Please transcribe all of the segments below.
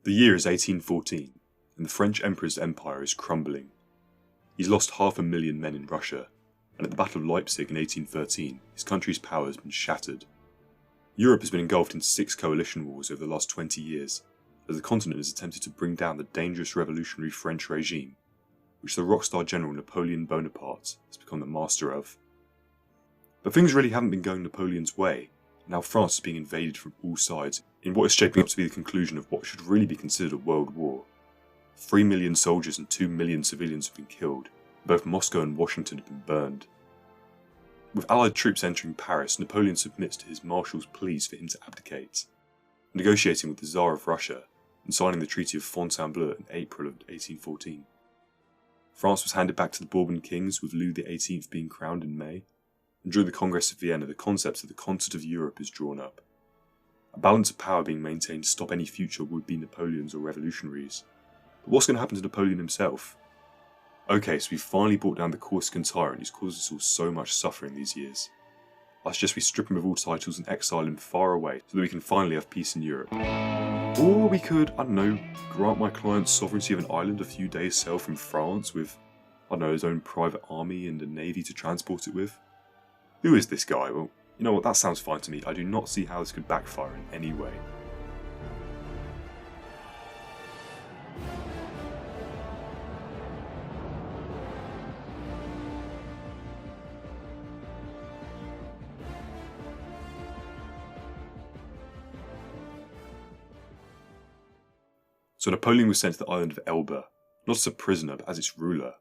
The year is 1814, and the French Emperor's empire is crumbling. He's lost 500,000 men in Russia, and at the Battle of Leipzig in 1813, his country's power has been shattered. Europe has been engulfed in 6 coalition wars over the last 20 years, as the continent has attempted to bring down the dangerous revolutionary French regime, which the rockstar general Napoleon Bonaparte has become the master of. But things really haven't been going Napoleon's way. Now France is being invaded from all sides in what is shaping up to be the conclusion of what should really be considered a world war. 3 million soldiers and 2 million civilians have been killed, and both Moscow and Washington have been burned. With Allied troops entering Paris, Napoleon submits to his marshal's pleas for him to abdicate, negotiating with the Tsar of Russia and signing the Treaty of Fontainebleau in April of 1814. France was handed back to the Bourbon kings, with Louis XVIII being crowned in May. And during the Congress of Vienna, the concept of the concert of Europe is drawn up. A balance of power being maintained to stop any future would-be Napoleons or revolutionaries. But what's going to happen to Napoleon himself? Okay, so we've finally brought down the Corsican tyrant who's caused us all so much suffering these years. I suggest we strip him of all titles and exile him far away so that we can finally have peace in Europe. Or we could, I don't know, grant my client sovereignty of an island a few days' sail from France with, I don't know, his own private army and a navy to transport it with. Who is this guy? Well, you know what, that sounds fine to me. I do not see how this could backfire in any way. So Napoleon was sent to the island of Elba, not as a prisoner but as its ruler.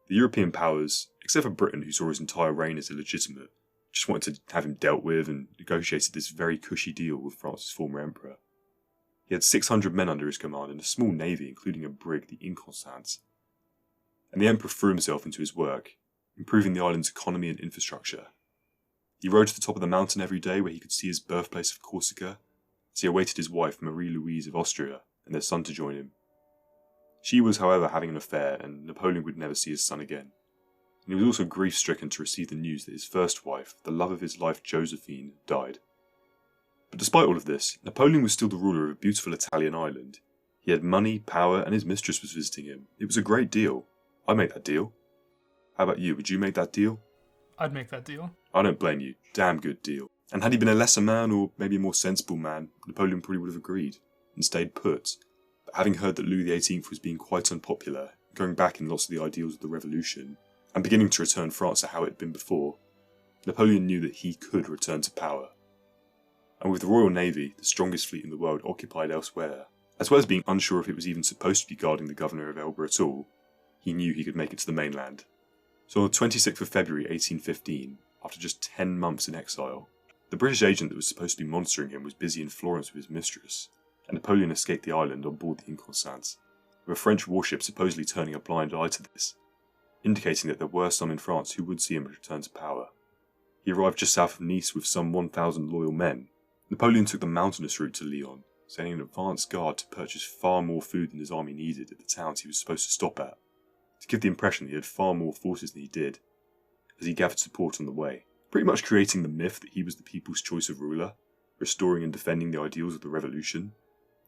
The European powers, except for Britain who saw his entire reign as illegitimate, just wanted to have him dealt with and negotiated this very cushy deal with France's former emperor. He had 600 men under his command and a small navy including a brig, the Inconstance. And the emperor threw himself into his work, improving the island's economy and infrastructure. He rode to the top of the mountain every day where he could see his birthplace of Corsica, as he awaited his wife Marie-Louise of Austria and their son to join him. She was, however, having an affair, and Napoleon would never see his son again. And he was also grief-stricken to receive the news that his first wife, the love of his life Josephine, died. But despite all of this, Napoleon was still the ruler of a beautiful Italian island. He had money, power, and his mistress was visiting him. It was a great deal. I'd make that deal. How about you? Would you make that deal? I'd make that deal. I don't blame you. Damn good deal. And had he been a lesser man, or maybe a more sensible man, Napoleon probably would have agreed and stayed put. But having heard that Louis XVIII was being quite unpopular, going back in lots of the ideals of the revolution, and beginning to return France to how it had been before, Napoleon knew that he could return to power. And with the Royal Navy, the strongest fleet in the world, occupied elsewhere, as well as being unsure if it was even supposed to be guarding the governor of Elba at all, he knew he could make it to the mainland. So on the 26th of February 1815, after just 10 months in exile, the British agent that was supposed to be monitoring him was busy in Florence with his mistress, and Napoleon escaped the island on board the Inconstance, with a French warship supposedly turning a blind eye to this, indicating that there were some in France who would see him return to power. He arrived just south of Nice with some 1,000 loyal men. Napoleon took the mountainous route to Lyon, sending an advance guard to purchase far more food than his army needed at the towns he was supposed to stop at, to give the impression that he had far more forces than he did, as he gathered support on the way, pretty much creating the myth that he was the people's choice of ruler, restoring and defending the ideals of the revolution.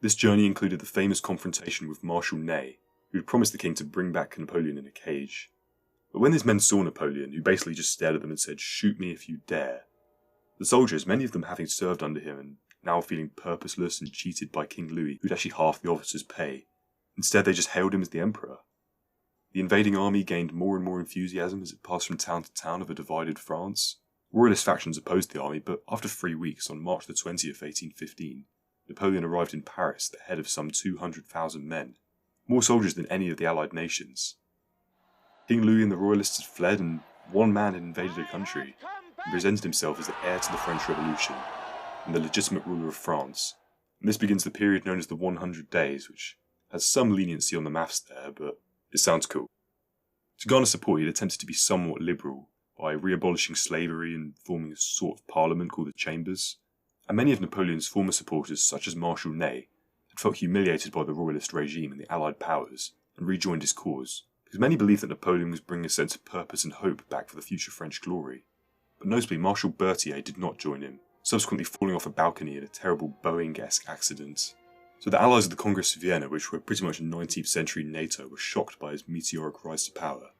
This journey included the famous confrontation with Marshal Ney, who had promised the king to bring back Napoleon in a cage. But when his men saw Napoleon, who basically just stared at them and said, "Shoot me if you dare," the soldiers, many of them having served under him and now feeling purposeless and cheated by King Louis, who'd actually half the officers' pay, instead they just hailed him as the emperor. The invading army gained more and more enthusiasm as it passed from town to town of a divided France. Royalist factions opposed the army, but after 3 weeks, on March the 20th, 1815, Napoleon arrived in Paris at the head of some 200,000 men, more soldiers than any of the Allied nations. King Louis and the Royalists had fled, and one man had invaded a country, and presented himself as the heir to the French Revolution, and the legitimate ruler of France. And this begins the period known as the 100 Days, which has some leniency on the maths there, but it sounds cool. To garner support, he had attempted to be somewhat liberal, by re-abolishing slavery and forming a sort of parliament called the Chambers. And many of Napoleon's former supporters, such as Marshal Ney, had felt humiliated by the royalist regime and the Allied powers, and rejoined his cause, because many believed that Napoleon was bringing a sense of purpose and hope back for the future French glory. But notably, Marshal Berthier did not join him, subsequently falling off a balcony in a terrible Boeing-esque accident. So the allies of the Congress of Vienna, which were pretty much a 19th century NATO, were shocked by his meteoric rise to power,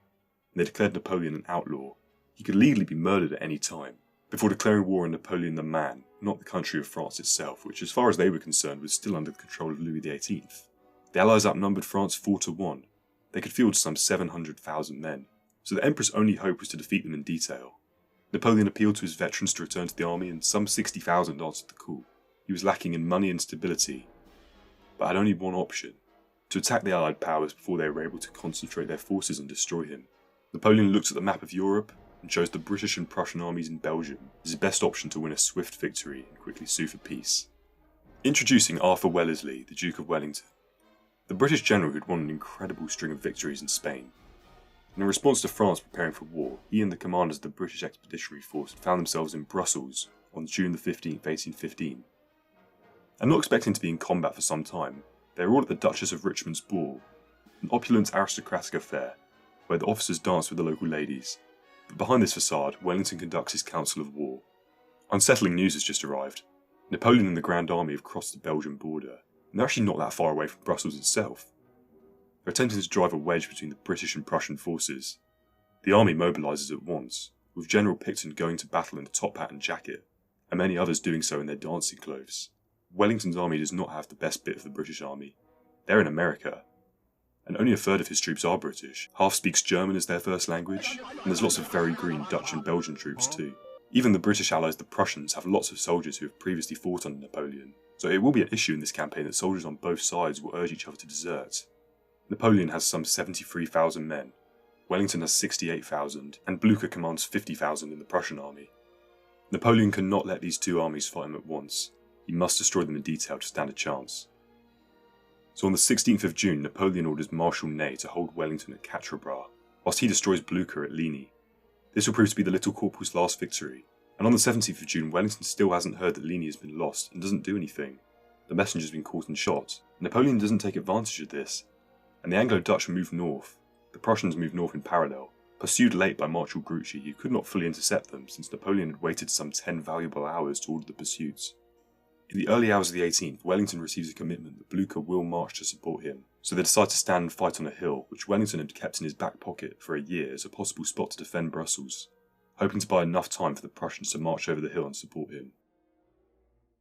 and they declared Napoleon an outlaw. He could legally be murdered at any time, before declaring war on Napoleon the man, not the country of France itself, which as far as they were concerned was still under the control of Louis XVIII. The Allies outnumbered France 4-1. They could field some 700,000 men, so the Emperor's only hope was to defeat them in detail. Napoleon appealed to his veterans to return to the army, and some 60,000 answered the call. He was lacking in money and stability, but had only one option: to attack the Allied powers before they were able to concentrate their forces and destroy him. Napoleon looked at the map of Europe and chose the British and Prussian armies in Belgium as his best option to win a swift victory and quickly sue for peace. Introducing Arthur Wellesley, the Duke of Wellington. The British general who had won an incredible string of victories in Spain. In response to France preparing for war, he and the commanders of the British Expeditionary Force had found themselves in Brussels on June 15, 1815. And not expecting to be in combat for some time, they were all at the Duchess of Richmond's ball, an opulent aristocratic affair, where the officers danced with the local ladies. But behind this facade, Wellington conducts his council of war. Unsettling news has just arrived. Napoleon and the Grand Army have crossed the Belgian border, and they're actually not that far away from Brussels itself. They're attempting to drive a wedge between the British and Prussian forces. The army mobilises at once, with General Picton going to battle in a top hat and jacket, and many others doing so in their dancing clothes. Wellington's army does not have the best bit of the British army. They're in America, and only a third of his troops are British. Half speaks German as their first language, and there's lots of very green Dutch and Belgian troops too. Even the British allies, the Prussians, have lots of soldiers who have previously fought under Napoleon, so it will be an issue in this campaign that soldiers on both sides will urge each other to desert. Napoleon has some 73,000 men, Wellington has 68,000, and Blucher commands 50,000 in the Prussian army. Napoleon cannot let these two armies fight him at once. He must destroy them in detail to stand a chance. So on the 16th of June, Napoleon orders Marshal Ney to hold Wellington at Quatre Bras, whilst he destroys Blucher at Ligny. This will prove to be the Little Corporal's last victory, and on the 17th of June, Wellington still hasn't heard that Ligny has been lost and doesn't do anything. The messenger's been caught and shot. Napoleon doesn't take advantage of this, and the Anglo-Dutch move north. The Prussians move north in parallel, pursued late by Marshal Grouchy, who could not fully intercept them since Napoleon had waited some 10 valuable hours to order the pursuits. In the early hours of the 18th, Wellington receives a commitment that Blucher will march to support him, so they decide to stand and fight on a hill, which Wellington had kept in his back pocket for a year as a possible spot to defend Brussels, hoping to buy enough time for the Prussians to march over the hill and support him.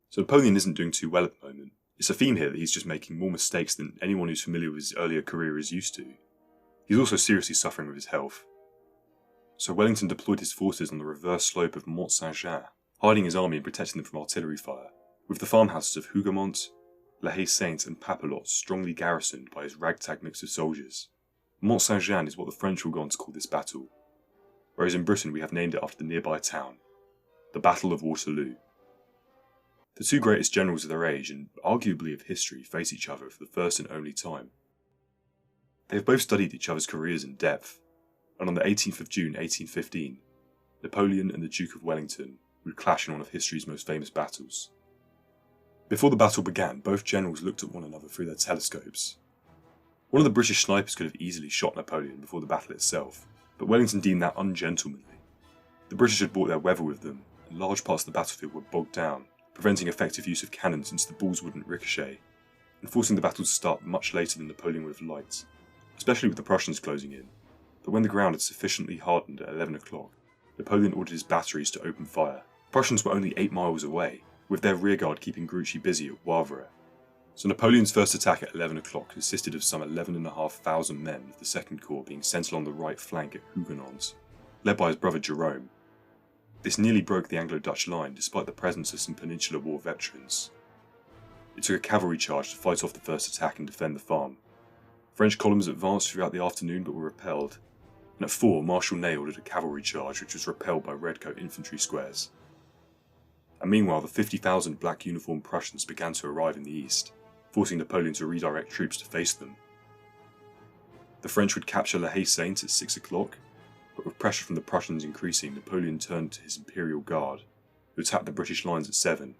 So Napoleon isn't doing too well at the moment. It's a theme here that he's just making more mistakes than anyone who's familiar with his earlier career is used to. He's also seriously suffering with his health. So Wellington deployed his forces on the reverse slope of Mont Saint-Jean, hiding his army and protecting them from artillery fire, with the farmhouses of Hougoumont, La Haye-Sainte and Papelotte strongly garrisoned by his ragtag mix of soldiers. Mont Saint-Jean is what the French will go on to call this battle, whereas in Britain we have named it after the nearby town, the Battle of Waterloo. The two greatest generals of their age, and arguably of history, face each other for the first and only time. They have both studied each other's careers in depth, and on the 18th of June 1815, Napoleon and the Duke of Wellington would clash in one of history's most famous battles. Before the battle began, both generals looked at one another through their telescopes. One of the British snipers could have easily shot Napoleon before the battle itself, but Wellington deemed that ungentlemanly. The British had brought their weather with them, and large parts of the battlefield were bogged down, preventing effective use of cannon since the balls wouldn't ricochet, and forcing the battle to start much later than Napoleon would have liked, especially with the Prussians closing in. But when the ground had sufficiently hardened at 11 o'clock, Napoleon ordered his batteries to open fire. The Prussians were only 8 miles away, with their rearguard keeping Grouchy busy at Wavre. So Napoleon's first attack at 11 o'clock consisted of some 11,500 men of the Second Corps being sent along the right flank at Huguenots, led by his brother Jerome. This nearly broke the Anglo-Dutch line despite the presence of some Peninsular War veterans. It took a cavalry charge to fight off the first attack and defend the farm. French columns advanced throughout the afternoon but were repelled, and at 4 Marshal Ney ordered a cavalry charge which was repelled by redcoat infantry squares. And meanwhile the 50,000 black uniformed Prussians began to arrive in the east, forcing Napoleon to redirect troops to face them. The French would capture La Haye-Sainte at 6 o'clock, but with pressure from the Prussians increasing, Napoleon turned to his Imperial Guard, who attacked the British lines at 7.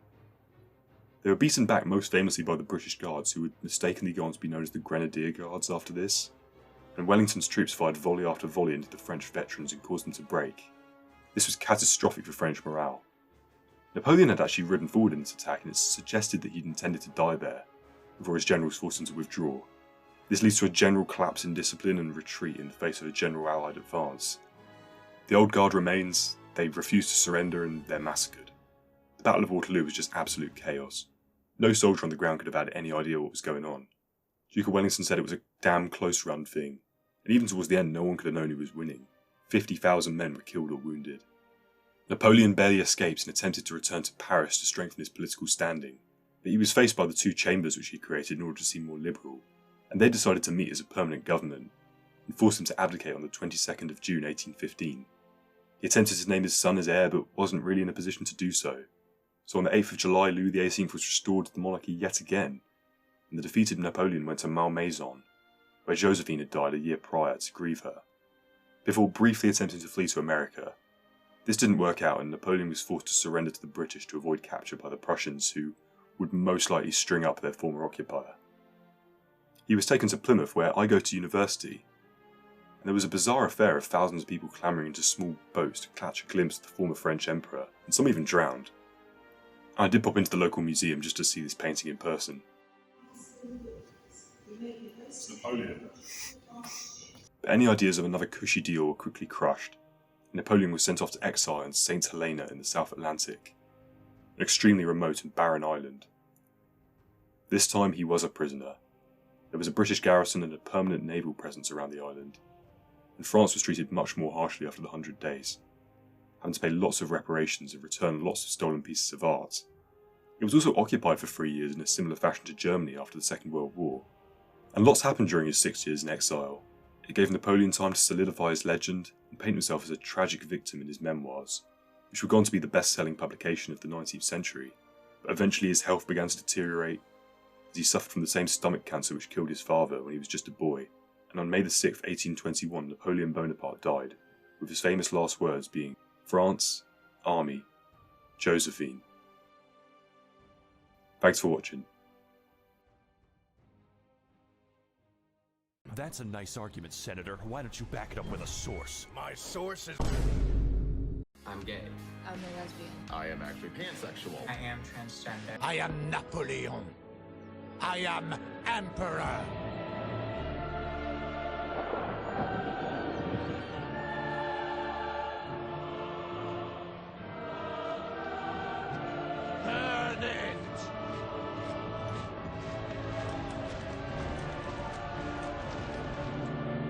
They were beaten back most famously by the British Guards, who would mistakenly go on to be known as the Grenadier Guards after this, and Wellington's troops fired volley after volley into the French veterans and caused them to break. This was catastrophic for French morale. Napoleon had actually ridden forward in this attack, and it's suggested that he'd intended to die there, before his generals forced him to withdraw. This leads to a general collapse in discipline and retreat in the face of a general Allied advance. The old guard remains, they refuse to surrender, and they're massacred. The Battle of Waterloo was just absolute chaos. No soldier on the ground could have had any idea what was going on. Duke of Wellington said it was a damn close run thing, and even towards the end no one could have known who was winning. 50,000 men were killed or wounded. Napoleon barely escaped and attempted to return to Paris to strengthen his political standing, but he was faced by the two chambers which he created in order to seem more liberal, and they decided to meet as a permanent government and forced him to abdicate on the 22nd of June 1815. He attempted to name his son as heir but wasn't really in a position to do so. So on the 8th of July, Louis XVIII was restored to the monarchy yet again, and the defeated Napoleon went to Malmaison, where Josephine had died a year prior, to grieve her, before briefly attempting to flee to America. This didn't work out, and Napoleon was forced to surrender to the British to avoid capture by the Prussians, who would most likely string up their former occupier. He was taken to Plymouth, where I go to university, and there was a bizarre affair of thousands of people clamouring into small boats to catch a glimpse of the former French emperor, and some even drowned. I did pop into the local museum just to see this painting in person. It's Napoleon. But any ideas of another cushy deal were quickly crushed. Napoleon was sent off to exile in St. Helena in the South Atlantic, an extremely remote and barren island. This time he was a prisoner. There was a British garrison and a permanent naval presence around the island, and France was treated much more harshly after the 100 Days, having to pay lots of reparations and return lots of stolen pieces of art. It was also occupied for 3 years in a similar fashion to Germany after the Second World War, and lots happened during his 6 years in exile. It gave Napoleon time to solidify his legend and paint himself as a tragic victim in his memoirs, which were gone to be the best-selling publication of the 19th century, but eventually his health began to deteriorate as he suffered from the same stomach cancer which killed his father when he was just a boy, and on May 6, 1821, Napoleon Bonaparte died, with his famous last words being, "France, Army, Josephine." Thanks for watching. That's a nice argument, Senator. Why don't you back it up with a source? My source is... I'm gay. I'm a lesbian. I am actually pansexual. I am transgender. I am Napoleon. I am Emperor.